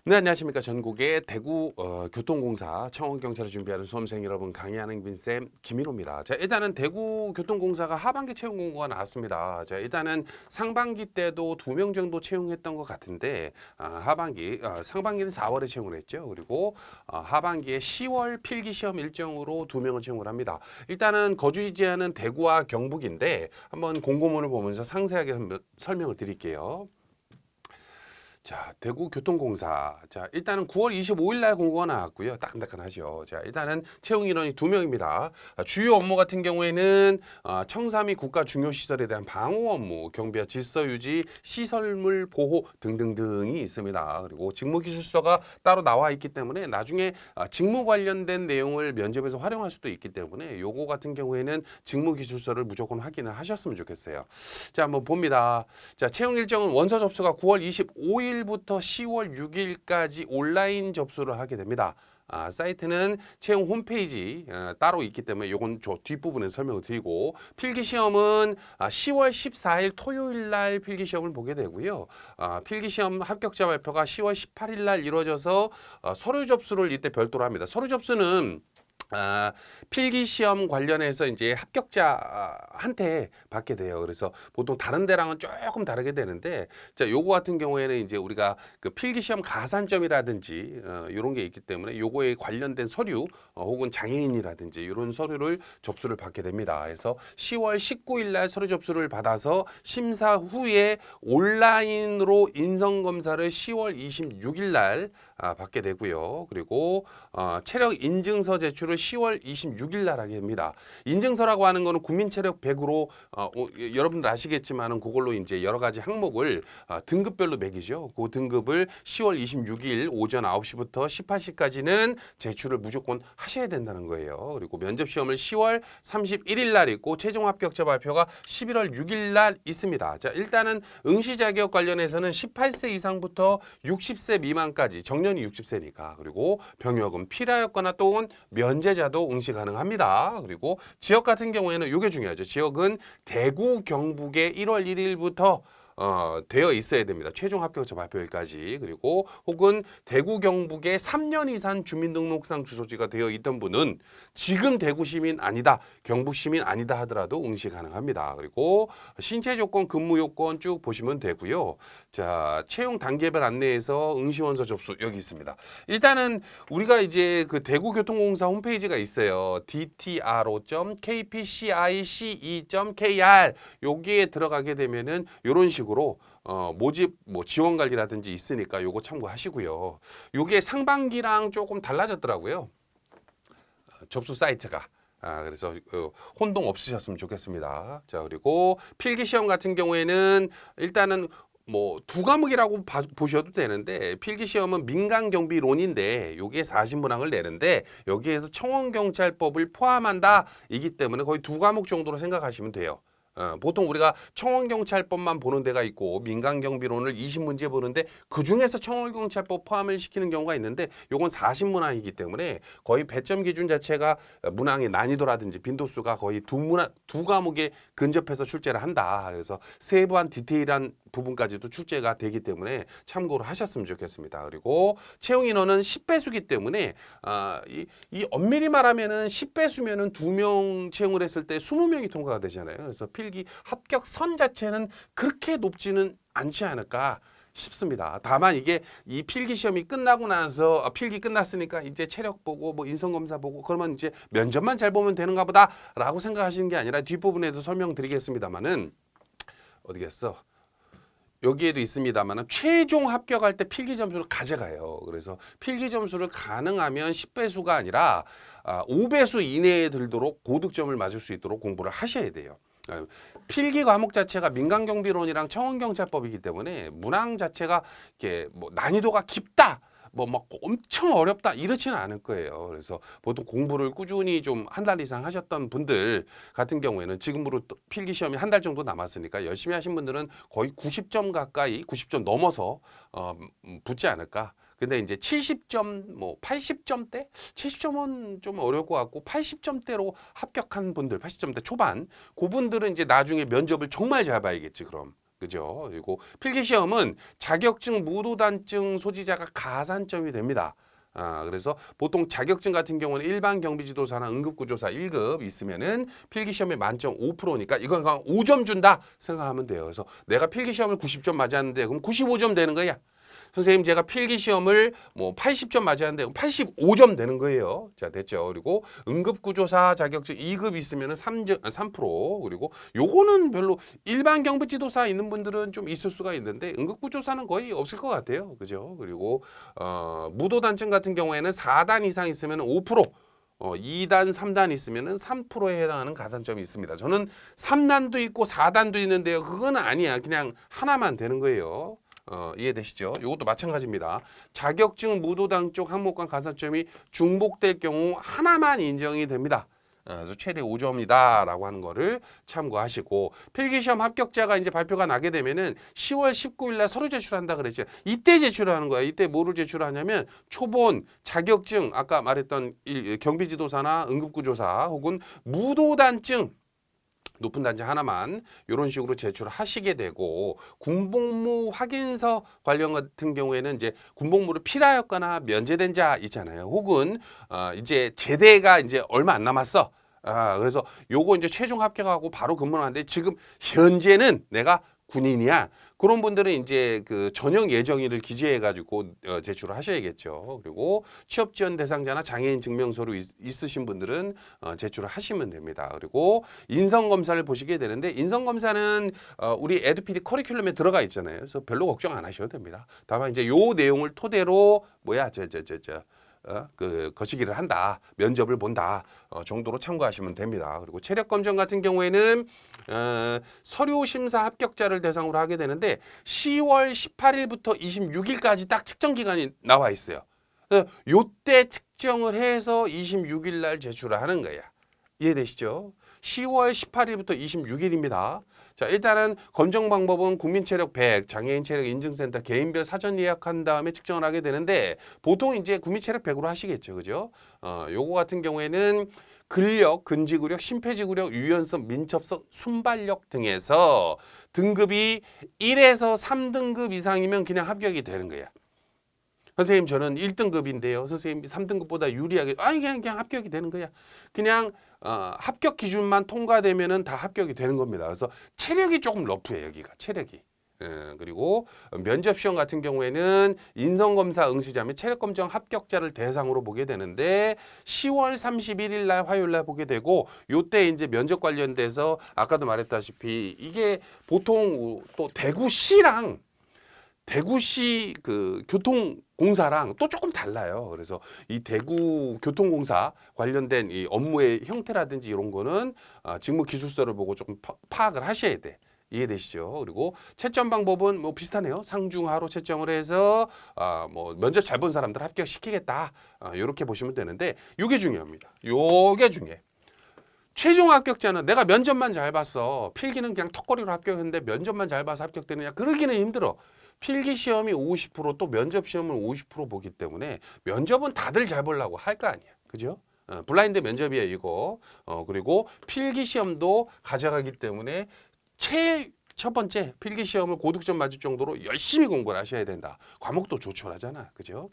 네, 안녕하십니까. 전국의 대구 교통공사 청원경찰을 준비하는 수험생 여러분, 강의하는 빈쌤 김인호입니다. 자, 일단은 대구 교통공사가 하반기 채용 공고가 나왔습니다. 자, 일단은 상반기 때도 2명 정도 채용했던 것 같은데 상반기는 4월에 채용을 했죠. 그리고 하반기에 10월 필기시험 일정으로 2명을 채용을 합니다. 일단은 거주지하는 대구와 경북인데 한번 공고문을 보면서 상세하게 설명을 드릴게요. 자, 대구교통공사. 자, 일단은 9월 25일 날 공고가 나왔고요. 따끈따끈하죠. 자, 일단은 채용 인원이 2명입니다. 주요 업무 같은 경우에는 청사미 국가 중요 시설에 대한 방호 업무, 경비와 질서 유지, 시설물 보호 등등등이 있습니다. 그리고 직무 기술서가 따로 나와 있기 때문에 나중에 직무 관련된 내용을 면접에서 활용할 수도 있기 때문에 요거 같은 경우에는 직무 기술서를 무조건 확인을 하셨으면 좋겠어요. 자, 한번 봅니다. 자, 채용 일정은 원서 접수가 9월 25일 부터 10월 6일까지 온라인 접수를 하게 됩니다. 사이트는 채용 홈페이지 따로 있기 때문에 요건 저 뒷부분에 설명을 드리고, 필기시험은 10월 14일 토요일 날 필기시험을 보게 되고요. 필기시험 합격자 발표가 10월 18일 날 이루어져서 서류 접수를 이때 별도로 합니다. 서류 접수는 필기시험 관련해서 이제 합격자한테 받게 돼요. 그래서 보통 다른 데랑은 조금 다르게 되는데, 자, 요거 같은 경우에는 이제 우리가 그 필기시험 가산점이라든지 이런 게 있기 때문에 요거에 관련된 서류 혹은 장애인이라든지 이런 서류를 접수를 받게 됩니다. 그래서 10월 19일 날 서류 접수를 받아서 심사 후에 온라인으로 인성검사를 10월 26일 날 받게 되고요. 그리고 체력 인증서 제출을 10월 26일 날 하게 됩니다. 인증서라고 하는 거는 국민체력 100으로 여러분들 아시겠지만은 그걸로 이제 여러 가지 항목을 등급별로 매기죠. 그 등급을 10월 26일 오전 9시부터 18시까지는 제출을 무조건 하셔야 된다는 거예요. 그리고 면접 시험을 10월 31일 날 있고 최종 합격자 발표가 11월 6일 날 있습니다. 자, 일단은 응시 자격 관련해서는 18세 이상부터 60세 미만까지, 정년이 60세니까, 그리고 병역은 필하였거나 또는 면제자도 응시 가능합니다. 그리고 지역 같은 경우에는 이게 중요하죠. 지역은 대구 경북에 1월 1일부터 되어 있어야 됩니다. 최종 합격자 발표일까지. 그리고 혹은 대구 경북에 3년 이상 주민등록상 주소지가 되어 있던 분은 지금 대구 시민 아니다, 경북 시민 아니다 하더라도 응시 가능합니다. 그리고 신체 조건, 근무 요건 쭉 보시면 되고요. 자, 채용 단계별 안내에서 응시원서 접수 여기 있습니다. 일단은 우리가 이제 그 대구교통공사 홈페이지가 있어요. dtro.kpcice.kr 여기에 들어가게 되면은 이런 식으로 모집 지원 관리라든지 있으니까 요거 참고하시고요. 요게 상반기랑 조금 달라졌더라고요. 접수 사이트가. 그래서 혼동 없으셨으면 좋겠습니다. 자, 그리고 필기시험 같은 경우에는 일단은 두 과목이라고 보셔도 되는데, 필기시험은 민간경비론인데 요게 40문항을 내는데 여기에서 청원경찰법을 포함한다 이기 때문에 거의 2과목 정도로 생각하시면 돼요. 보통 우리가 청원경찰법만 보는 데가 있고 민간경비론을 20문제 보는데 그중에서 청원경찰법 포함을 시키는 경우가 있는데 요건 40문항이기 때문에 거의 배점 기준 자체가 문항의 난이도라든지 빈도수가 거의 두 과목에 근접해서 출제를 한다. 그래서 세부한 디테일한 부분까지도 출제가 되기 때문에 참고를 하셨으면 좋겠습니다. 그리고 채용 인원은 10배수기 때문에 이 엄밀히 말하면은 10배수면은 2명 채용을 했을 때 20명이 통과가 되잖아요. 그래서 필기 합격선 자체는 그렇게 높지는 않지 않을까 싶습니다. 다만 이게 이 필기 시험이 끝나고 나서 필기 끝났으니까 이제 체력 보고 인성검사 보고 그러면 이제 면접만 잘 보면 되는가 보다라고 생각하시는 게 아니라 뒷부분에도 설명드리겠습니다만은 어디겠어? 여기에도 있습니다만 최종 합격할 때 필기 점수를 가져가요. 그래서 필기 점수를 가능하면 10배수가 아니라 5배수 이내에 들도록 고득점을 맞을 수 있도록 공부를 하셔야 돼요. 필기 과목 자체가 민간경비론이랑 청원경찰법이기 때문에 문항 자체가 이렇게 난이도가 깊다, 막 엄청 어렵다 이렇지는 않을 거예요. 그래서 보통 공부를 꾸준히 좀 한 달 이상 하셨던 분들 같은 경우에는 지금으로 필기 시험이 한 달 정도 남았으니까 열심히 하신 분들은 거의 90점 가까이, 90점 넘어서 붙지 않을까. 근데 이제 70점, 80점대? 70점은 좀 어려울 것 같고 80점대로 합격한 분들, 80점대 초반, 그분들은 이제 나중에 면접을 정말 잘 봐야겠지, 그럼. 그죠? 그리고 필기시험은 자격증 무도단증 소지자가 가산점이 됩니다. 그래서 보통 자격증 같은 경우는 일반 경비지도사나 응급구조사 1급 있으면은 필기시험에 만점 5%니까 이건 그냥 5점 준다 생각하면 돼요. 그래서 내가 필기시험을 90점 맞았는데 그럼 95점 되는 거야. 선생님 제가 필기시험을 뭐 80점 맞았는데 85점 되는 거예요. 자, 됐죠. 그리고 응급구조사 자격증 2급 있으면 3%. 그리고 요거는 별로 일반 경비지도사 있는 분들은 좀 있을 수가 있는데 응급구조사는 거의 없을 것 같아요. 그죠? 그리고 무도단증 같은 경우에는 4단 이상 있으면 5%. 2단, 3단 있으면은 3%에 해당하는 가산점이 있습니다. 저는 3단도 있고 4단도 있는데요. 그건 아니야. 그냥 하나만 되는 거예요. 이해되시죠? 이것도 마찬가지입니다. 자격증 무도당 쪽 항목간 가산점이 중복될 경우 하나만 인정이 됩니다. 그래서 최대 5점이다라고 하는 거를 참고하시고 필기시험 합격자가 이제 발표가 나게 되면은 10월 19일 날 서류 제출한다 그랬죠. 이때 제출하는 거야. 이때 뭐를 제출하냐면 초본 자격증 아까 말했던 경비지도사나 응급구조사 혹은 무도단증 높은 단지 하나만 이런 식으로 제출하시게 되고 군복무 확인서 관련 같은 경우에는 이제 군복무를 필하였거나 면제된 자 있잖아요. 혹은 이제 제대가 이제 얼마 안 남았어. 그래서 요거 이제 최종 합격하고 바로 근무를 하는데 지금 현재는 내가 군인이야. 그런 분들은 이제 그 전형 예정일을 기재해 가지고 제출을 하셔야겠죠. 그리고 취업 지원 대상자나 장애인 증명서로 있으신 분들은 제출을 하시면 됩니다. 그리고 인성 검사를 보시게 되는데 인성 검사는 우리 에듀피디 커리큘럼에 들어가 있잖아요. 그래서 별로 걱정 안 하셔도 됩니다. 다만 이제 요 내용을 토대로 그 거시기를 한다, 면접을 본다 정도로 참고하시면 됩니다. 그리고 체력 검정 같은 경우에는 서류 심사 합격자를 대상으로 하게 되는데 10월 18일부터 26일까지 딱 측정 기간이 나와 있어요. 요때 측정을 해서 26일 날 제출을 하는 거야. 이해되시죠? 10월 18일부터 26일입니다. 자, 일단은 검정 방법은 국민체력 100, 장애인 체력 인증센터 개인별 사전 예약한 다음에 측정을 하게 되는데 보통 이제 국민체력 100으로 하시겠죠. 그죠? 요거 같은 경우에는 근력, 근지구력, 심폐지구력, 유연성, 민첩성, 순발력 등에서 등급이 1에서 3등급 이상이면 그냥 합격이 되는 거야. 선생님 저는 1등급인데요. 선생님 3등급보다 유리하게 아니 그냥 합격이 되는 거야. 그냥 합격 기준만 통과되면은 다 합격이 되는 겁니다. 그래서 체력이 조금 러프해 여기가 체력이. 그리고 면접 시험 같은 경우에는 인성검사 응시자면 체력검정 합격자를 대상으로 보게 되는데 10월 31일 날 화요일 날 보게 되고 요때 이제 면접 관련돼서 아까도 말했다시피 이게 보통 또 대구시 그 교통공사랑 또 조금 달라요. 그래서 이 대구 교통공사 관련된 이 업무의 형태라든지 이런 거는 직무 기술서를 보고 조금 파악을 하셔야 돼. 이해되시죠? 그리고 채점 방법은 뭐 비슷하네요. 상중하로 채점을 해서 뭐 면접 잘 본 사람들 합격시키겠다. 이렇게 보시면 되는데 이게 중요합니다. 요게 중요해. 최종 합격자는 내가 면접만 잘 봤어. 필기는 그냥 턱걸이로 합격했는데 면접만 잘 봐서 합격되느냐? 그러기는 힘들어. 필기 시험이 50%또 면접 시험을 50% 보기 때문에 면접은 다들 잘 보려고 할 거 아니야. 그죠? 블라인드 면접이에요, 이거. 그리고 필기 시험도 가져가기 때문에 제일 첫 번째 필기 시험을 고득점 맞을 정도로 열심히 공부를 하셔야 된다. 과목도 조촐하잖아. 그죠?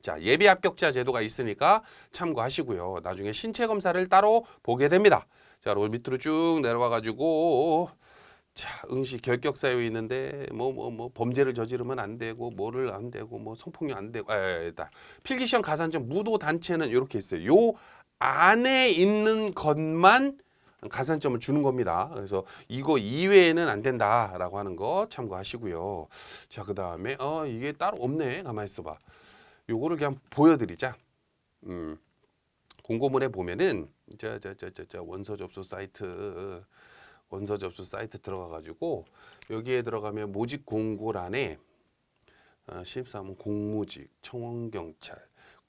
자, 예비 합격자 제도가 있으니까 참고하시고요. 나중에 신체 검사를 따로 보게 됩니다. 자, 그리고 밑으로 쭉 내려와 가지고 자, 응시 결격 사유 있는데 뭐 범죄를 저지르면 안 되고 뭐를 안 되고 뭐 성폭력 안 되고 일단 필기시험 가산점 무도 단체는 이렇게 있어요. 요 안에 있는 것만 가산점을 주는 겁니다. 그래서 이거 이외에는 안 된다라고 하는 거 참고하시고요. 자, 그다음에 이게 따로 없네. 가만히 있어 봐. 요거를 그냥 보여드리자. 공고문에 보면은 원서 접수 사이트 들어가가지고 여기에 들어가면 모집 공고란에 신입사원 공무직, 청원경찰,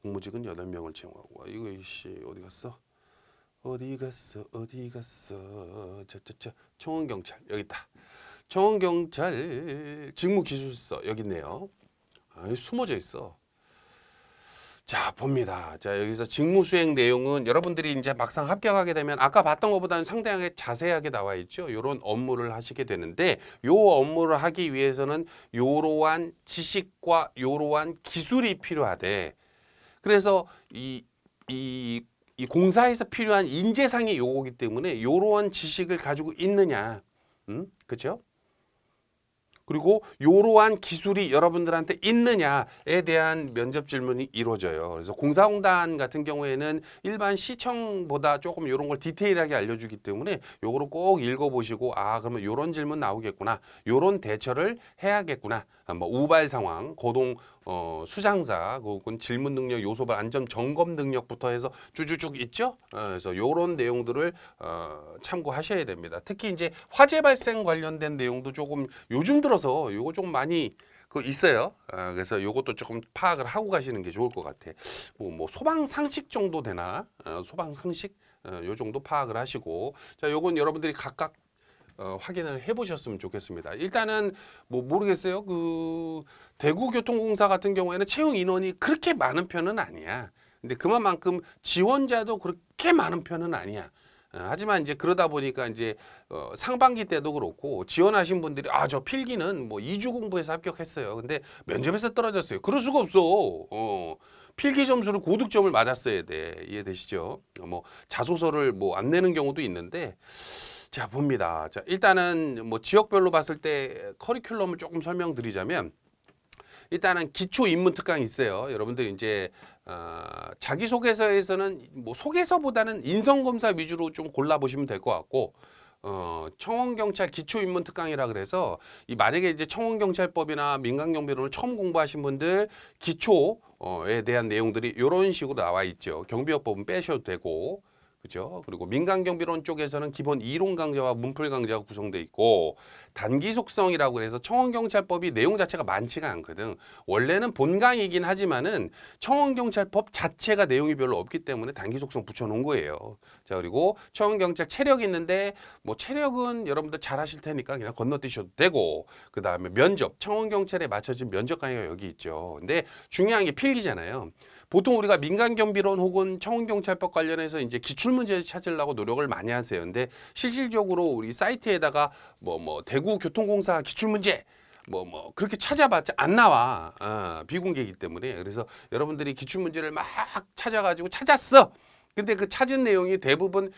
공무직은 8명을 채용하고 이거 이씨 어디 갔어? 청원경찰 여기 있다. 청원경찰 직무기술서 여기 있네요. 숨어져 있어. 자, 봅니다. 자, 여기서 직무 수행 내용은 여러분들이 이제 막상 합격하게 되면 아까 봤던 것보다는 상당히 자세하게 나와 있죠. 요런 업무를 하시게 되는데 요 업무를 하기 위해서는 요러한 지식과 요러한 기술이 필요하대. 그래서 이 공사에서 필요한 인재상이 요거기 때문에 요러한 지식을 가지고 있느냐. 그렇죠? 그리고 이러한 기술이 여러분들한테 있느냐에 대한 면접 질문이 이루어져요. 그래서 공사공단 같은 경우에는 일반 시청보다 조금 이런 걸 디테일하게 알려주기 때문에 요거를 꼭 읽어보시고 아 그러면 이런 질문 나오겠구나. 이런 대처를 해야겠구나. 뭐 우발 상황, 고동 수장사, 혹은 질문 능력, 요소별 안전 점검 능력부터 해서 쭉쭉쭉 있죠. 그래서 이런 내용들을 참고하셔야 됩니다. 특히 이제 화재 발생 관련된 내용도 조금 요즘 들어서 요거 조금 많이 있어요. 그래서 요것도 조금 파악을 하고 가시는 게 좋을 것 같아. 뭐 소방 상식 정도 되나? 소방 상식 요 정도 파악을 하시고 자 요건 여러분들이 각각 확인을 해보셨으면 좋겠습니다. 일단은 뭐 모르겠어요. 그 대구교통공사 같은 경우에는 채용 인원이 그렇게 많은 편은 아니야. 근데 그만큼 지원자도 그렇게 많은 편은 아니야. 하지만 이제 그러다 보니까 이제 상반기 때도 그렇고 지원하신 분들이 아 저 필기는 뭐 2주 공부해서 합격했어요. 근데 면접에서 떨어졌어요. 그럴 수가 없어. 필기 점수를 고득점을 맞았어야 돼. 이해되시죠? 뭐 자소서를 뭐 안 내는 경우도 있는데 자 봅니다. 자 일단은 뭐 지역별로 봤을 때 커리큘럼을 조금 설명드리자면 일단은 기초 입문 특강이 있어요. 여러분들 이제 자기소개서에서는 뭐 소개서보다는 인성검사 위주로 좀 골라보시면 될 것 같고 청원경찰 기초입문 특강이라 그래서 이 만약에 이제 청원경찰법이나 민간경비론을 처음 공부하신 분들 기초에 대한 내용들이 이런 식으로 나와 있죠. 경비업법은 빼셔도 되고 그죠? 그리고 민간경비론 쪽에서는 기본 이론 강좌와 문풀 강좌가 구성되어 있고 단기 속성이라고 해서 청원경찰법이 내용 자체가 많지가 않거든. 원래는 본강이긴 하지만은 청원경찰법 자체가 내용이 별로 없기 때문에 단기 속성 붙여놓은 거예요. 자 그리고 청원경찰 체력이 있는데 뭐 체력은 여러분들 잘 하실 테니까 그냥 건너뛰셔도 되고 그 다음에 면접 청원경찰에 맞춰진 면접 강의가 여기 있죠. 근데 중요한 게 필기잖아요. 보통 우리가 민간경비론 혹은 청원경찰법 관련해서 이제 기출문제를 찾으려고 노력을 많이 하세요. 근데 실질적으로 우리 사이트에다가 뭐 대구교통공사 기출문제 뭐 그렇게 찾아봤자 안 나와. 비공개이기 때문에. 그래서 여러분들이 기출문제를 막 찾아가지고 찾았어. 근데 그 찾은 내용이 대부분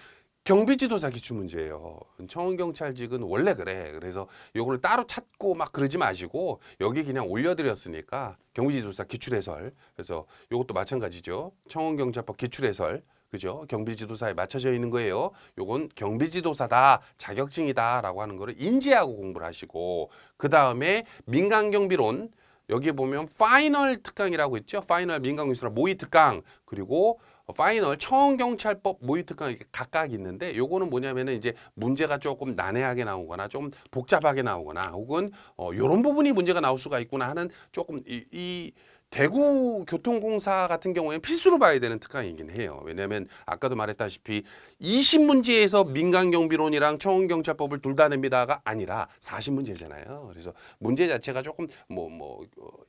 경비지도사 기출문제예요. 청원경찰직은 원래 그래. 그래서 요거를 따로 찾고 막 그러지 마시고 여기 그냥 올려드렸으니까 경비지도사 기출해설. 그래서 요것도 마찬가지죠. 청원경찰법 기출해설. 그죠? 경비지도사에 맞춰져 있는 거예요. 요건 경비지도사다, 자격증이다라고 하는 거를 인지하고 공부를 하시고 그 다음에 민간경비론 여기 보면 파이널 특강이라고 있죠. 파이널 민간경비론 모의 특강 그리고 파이널 청원경찰법 모의 특강 이렇게 각각 있는데 요거는 뭐냐면은 이제 문제가 조금 난해하게 나오거나 좀 복잡하게 나오거나 혹은 요런 부분이 문제가 나올 수가 있구나 하는 조금 이 대구교통공사 같은 경우에는 필수로 봐야 되는 특강이긴 해요. 왜냐하면 아까도 말했다시피 20문제에서 민간경비론이랑 청원경찰법을 둘 다 냅니다가 아니라 40문제잖아요. 그래서 문제 자체가 조금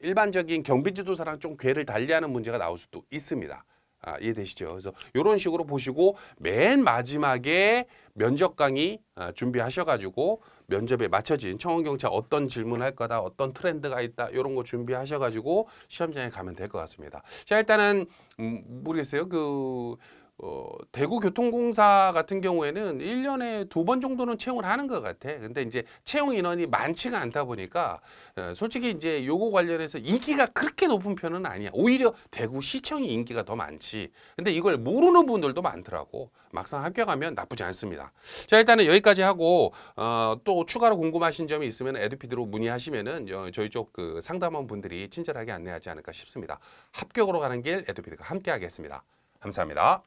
일반적인 경비지도사랑 좀 궤를 달리하는 문제가 나올 수도 있습니다. 이해되시죠? 그래서 이런 식으로 보시고 맨 마지막에 면접 강의 준비하셔가지고 면접에 맞춰진 청원경찰 어떤 질문할 거다, 어떤 트렌드가 있다 이런 거 준비하셔가지고 시험장에 가면 될 것 같습니다. 자 일단은 모르겠어요. 대구교통공사 같은 경우에는 1년에 2번 정도는 채용을 하는 것 같아. 근데 이제 채용 인원이 많지가 않다 보니까 솔직히 이제 요거 관련해서 인기가 그렇게 높은 편은 아니야. 오히려 대구시청이 인기가 더 많지. 근데 이걸 모르는 분들도 많더라고. 막상 합격하면 나쁘지 않습니다. 자 일단은 여기까지 하고 또 추가로 궁금하신 점이 있으면 에듀피드로 문의하시면은 저희 쪽 그 상담원 분들이 친절하게 안내하지 않을까 싶습니다. 합격으로 가는 길 에듀피드가 함께 하겠습니다. 감사합니다.